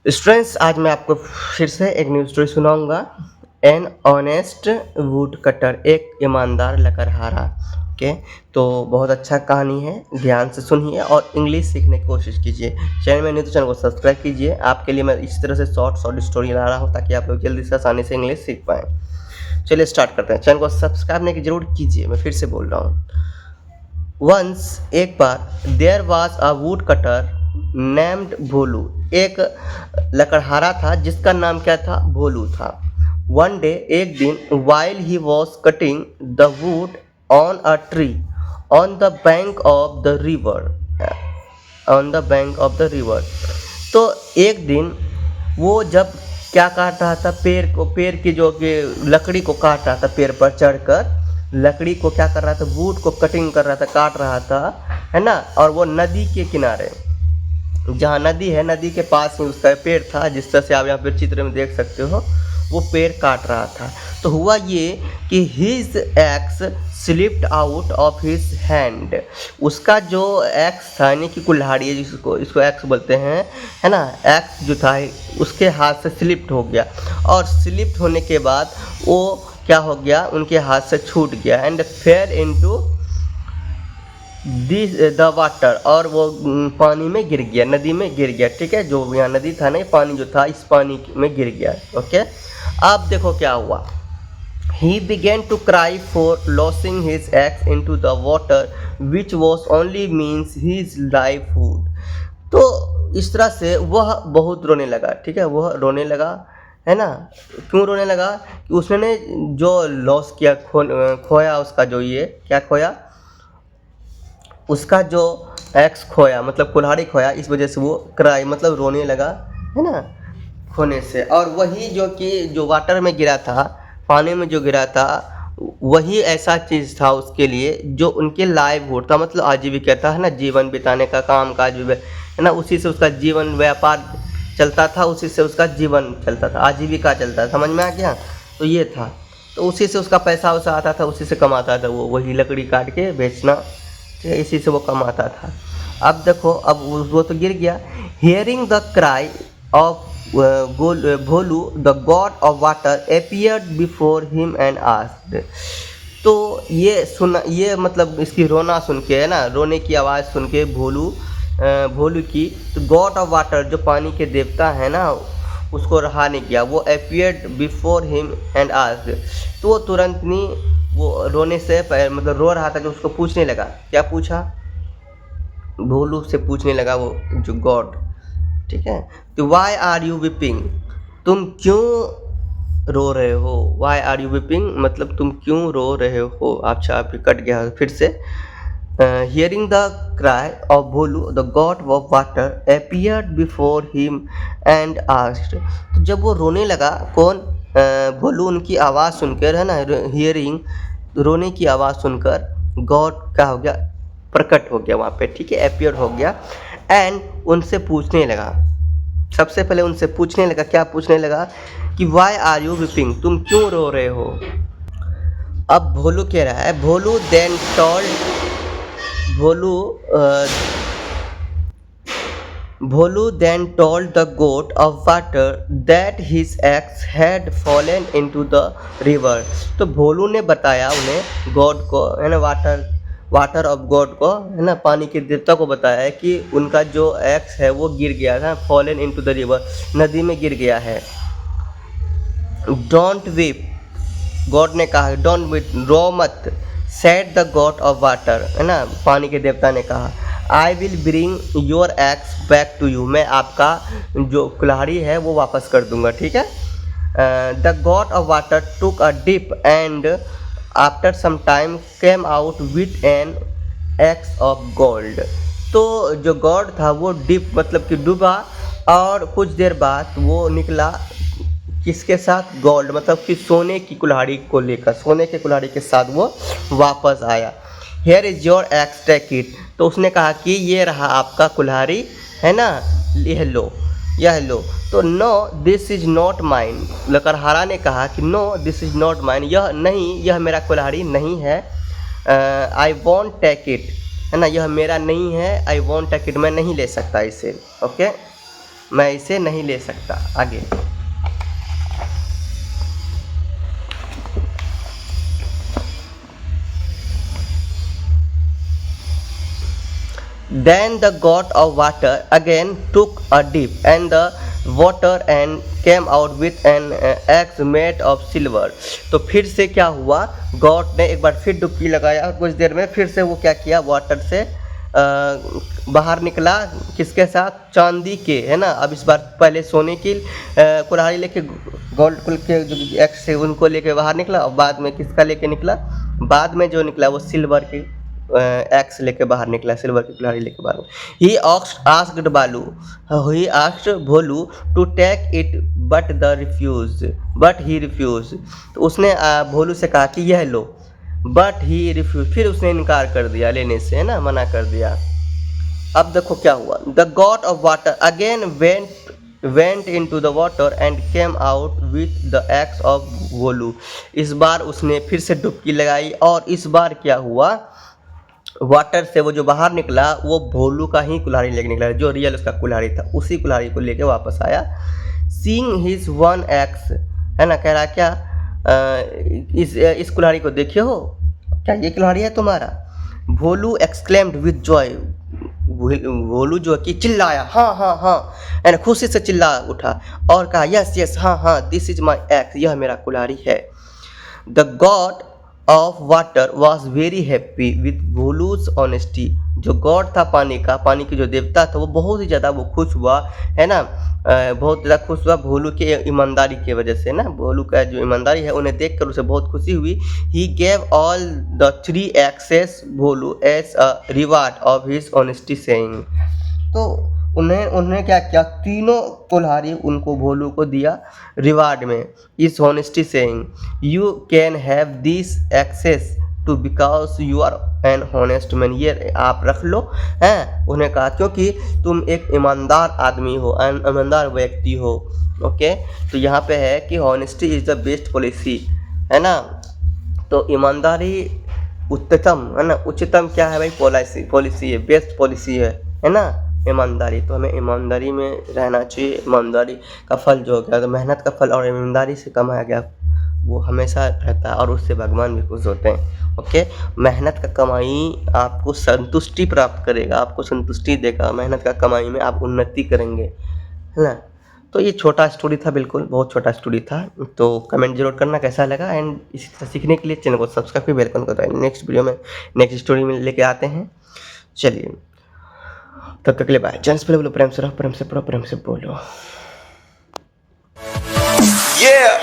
Students, आज मैं आपको फिर से एक न्यू स्टोरी सुनाऊंगा। एन ऑनेस्ट वुड कटर, एक ईमानदार लकड़हारा। ओके, तो बहुत अच्छा कहानी है, ध्यान से सुनिए और इंग्लिश सीखने की कोशिश कीजिए। चैनल में नहीं तो चैनल को सब्सक्राइब कीजिए। आपके लिए मैं इस तरह से शॉर्ट स्टोरी ला रहा हूँ ताकि आप लोग जल्दी से आसानी से इंग्लिश सीख पाएँ। चलिए स्टार्ट करते हैं। चैनल को सब्सक्राइब नहीं जरूर कीजिए, मैं फिर से बोल रहा हूँ। वंस, एक बार, there was a wood cutter named Bholu, एक लकड़हारा था जिसका नाम क्या था? भोलू था। वन डे, एक दिन, while he was cutting the wood on a tree on the bank of the river, तो एक दिन वो जब क्या काट रहा था, पेड़ की जो लकड़ी को काट रहा था, पेड़ पर चढ़कर लकड़ी को क्या कर रहा था, वुड को कटिंग कर रहा था, काट रहा था, है ना। और वो नदी के किनारे, जहाँ नदी है, नदी के पास में उसका पेड़ था, जिस तरह से आप यहाँ पे चित्र में देख सकते हो, वो पेड़ काट रहा था। तो हुआ ये कि his ex slipped out of his hand, उसका जो एक्स था, यानी कि कुल्हाड़ी है, जिसको इसको एक्स बोलते हैं, है ना, एक्स जो था उसके हाथ से स्लिप्ड हो गया। और स्लिप्ड होने के बाद वो क्या हो गया, उनके हाथ से छूट गया। And fail into the water, और वो पानी में गिर गया, नदी में गिर गया। ठीक है, जो यहाँ नदी था ना, पानी जो था, इस पानी में गिर गया। ओके, अब देखो क्या हुआ। He began to cry for losing his axe into the water, which was only means his livelihood. तो इस तरह से वह बहुत रोने लगा। ठीक है, वह रोने लगा, है ना। क्यों रोने लगा? कि उसने जो लॉस किया, खोया, उसका जो ये क्या खोया, उसका जो एक्स खोया, मतलब कुल्हाड़ी खोया, इस वजह से वो क्राई मतलब रोने लगा, है ना, खोने से। और वही जो कि जो वाटर में गिरा था, पानी में जो गिरा था, वही ऐसा चीज़ था उसके लिए जो उनके लाइवहुड था, मतलब आजीविका था, है ना, जीवन बिताने का, काम काज भी, है ना, उसी से उसका जीवन व्यापार चलता था, उसी से उसका जीवन चलता था, आजीविका चलता था। समझ में आ गया? तो ये था, तो उसी से उसका पैसा वैसा आता था, उसी से कमाता था वो, वही लकड़ी काट के बेचना, ठीक है, इसी से वो कमाता था। अब देखो, अब वो तो गिर गया। Hearing the cry of Bholu, the god of water appeared before him and asked. तो ये सुना, ये मतलब इसकी रोना सुन के, है ना, रोने की आवाज़ सुन के भोलू की, तो गॉड ऑफ वाटर, जो पानी के देवता है ना, उसको रहा नहीं किया। वो appeared before him and asked, तो वो तुरंत नहीं, वो रोने से मतलब रो रहा था, जो उसको पूछने लगा। क्या पूछा? भोलू से पूछने लगा वो जो गॉड। ठीक है, तो वाई आर यू वीपिंग, तुम क्यों रो रहे हो? वाई आर यू वीपिंग मतलब तुम क्यों रो रहे हो। अच्छा, अभी कट गया फिर से। Hearing the cry of Bholu, the god of water appeared before him and asked. तो जब वो रोने लगा, कौन? भोलू, उनकी आवाज़ सुनकर, है ना, हियरिंग, रोने की आवाज़ सुनकर, गॉड क्या हो गया? प्रकट हो गया वहाँ पे। ठीक है, अपीयर हो गया। एंड उनसे पूछने लगा, सबसे पहले उनसे पूछने लगा, क्या पूछने लगा? कि वाई आर यू वीपिंग, तुम क्यों रो रहे हो। अब भोलू कह रहा है, Bholu then told, Bholu then told the goat of water that his axe had fallen into the river। तो भोलू ने बताया उन्हें, गॉड को, है ना, वाटर ऑफ गॉड को, है ना, पानी के देवता को बताया है कि उनका जो एक्स है वो गिर गया था, फॉलन इनटू द रिवर, नदी में गिर गया है। डोंट वीप, गॉड ने कहा, डोंट वीप, रो मत, said the god of water, है ना, पानी के देवता ने कहा, I will bring your axe back to you, मैं आपका जो कुल्हाड़ी है वो वापस कर दूंगा। ठीक है। The god of water took a dip and after some time came out with an axe of gold. तो जो गॉड था वो डिप मतलब कि डूबा, और कुछ देर बाद वो निकला, किसके साथ? गोल्ड मतलब कि सोने की कुल्हाड़ी को लेकर, सोने के कुल्हाड़ी के साथ वो वापस आया। Here is your axe, take it. तो उसने कहा कि ये रहा आपका कुल्हाड़ी, है ना, यह लो, यह लो। तो no this is not mine, लकड़हारा ने कहा कि no this is not mine, यह नहीं, यह मेरा कुल्हाड़ी नहीं है। आई वॉन्ट टेक इट, है ना, यह मेरा नहीं है। आई वॉन्ट टेक इट, मैं नहीं ले सकता इसे। ओके, मैं इसे नहीं ले सकता। आगे, then the god of water again took a dip and the water and came out with an axe made of silver। तो फिर से क्या हुआ, गॉड ने एक बार फिर डुबकी लगाया और कुछ देर में फिर से वो क्या किया, वाटर से बाहर निकला, किसके साथ, चांदी के, है ना। अब इस बार पहले सोने की कुल्हाड़ी लेके, गोल्ड के जो एक्स है उनको लेके बाहर निकला, और बाद में किसका लेके निकला, बाद में जो निकला वो सिल्वर की एक्स लेके बाहर निकला, सिल्वर की कुल्हाड़ी लेके बाहर। He asked Balu, he asked Bholu to take it but he refuse. तो उसने भोलू से कहा कि यह लो, बट ही रिफ्यूज, फिर उसने इनकार कर दिया लेने से, है ना, मना कर दिया। अब देखो क्या हुआ, the god of water again went into the water and came out with the axe of भोलू। इस बार उसने फिर से डुबकी लगाई और इस बार क्या हुआ, वाटर से वो जो बाहर निकला वो भोलू का ही कुल्हाड़ी लेके निकला, जो रियल उसका कुल्हाड़ी था, उसी कुल्हाड़ी को लेके वापस आया। सीइंग हिज वन एक्स, है ना, कह रहा क्या, इस कुल्हाड़ी को देखे हो क्या, ये कुल्हाड़ी है तुम्हारा। भोलू एक्सक्लेम्ड विद जॉय, भोलू जो कि चिल्लाया, हाँ हाँ हाँ, है ना, खुशी से चिल्ला उठा और कहा यस यस, हाँ हाँ, दिस इज माई एक्स, यह मेरा कुल्हाड़ी है। The god of water was very happy with Bholu's honesty. जो गॉड था पानी का, पानी की जो देवता था, वो बहुत ही ज़्यादा वो खुश हुआ, है ना, बहुत ज़्यादा खुश हुआ भोलू के ईमानदारी की वजह से ना। भोलू का जो ईमानदारी है उन्हें देखकर उसे बहुत खुशी हुई। He gave all the 3 axes Bholu as a reward of his honesty saying. तो उन्होंने क्या किया, तीनों कुल्हाड़ी उनको भोलू को दिया रिवार्ड में, इस honesty saying you can have this axes too because you are an honest man. ये आप रख लो, हैं, उन्हें कहा क्योंकि तुम एक ईमानदार आदमी हो, ईमानदार व्यक्ति हो। ओके, तो यहाँ पे है कि honesty is the best policy, है ना। तो ईमानदारी उच्चतम, है ना, उच्चतम क्या है भाई, पॉलिसी है, बेस्ट पॉलिसी है ना, ईमानदारी। तो हमें ईमानदारी में रहना चाहिए। ईमानदारी का फल जो हो गया, तो मेहनत का फल और ईमानदारी से कमाया गया वो हमेशा रहता है और उससे भगवान भी खुश होते हैं। ओके, मेहनत का कमाई आपको संतुष्टि प्राप्त करेगा, आपको संतुष्टि देगा, मेहनत का कमाई में आप उन्नति करेंगे, है ना। तो ये छोटा स्टोरी था, बिल्कुल बहुत छोटा स्टोरी था। तो कमेंट जरूर करना कैसा लगा, एंड इसी तरह सीखने के लिए चैनल को सब्सक्राइब भी वेलकम करता है। नेक्स्ट वीडियो में नेक्स्ट स्टोरी में लेके आते हैं। चलिए, तब तक के लिए बाय। चैनल पे बोलो, प्रेम से रहो, प्रेम से पढ़ो, प्रेम से बोलो। Yeah.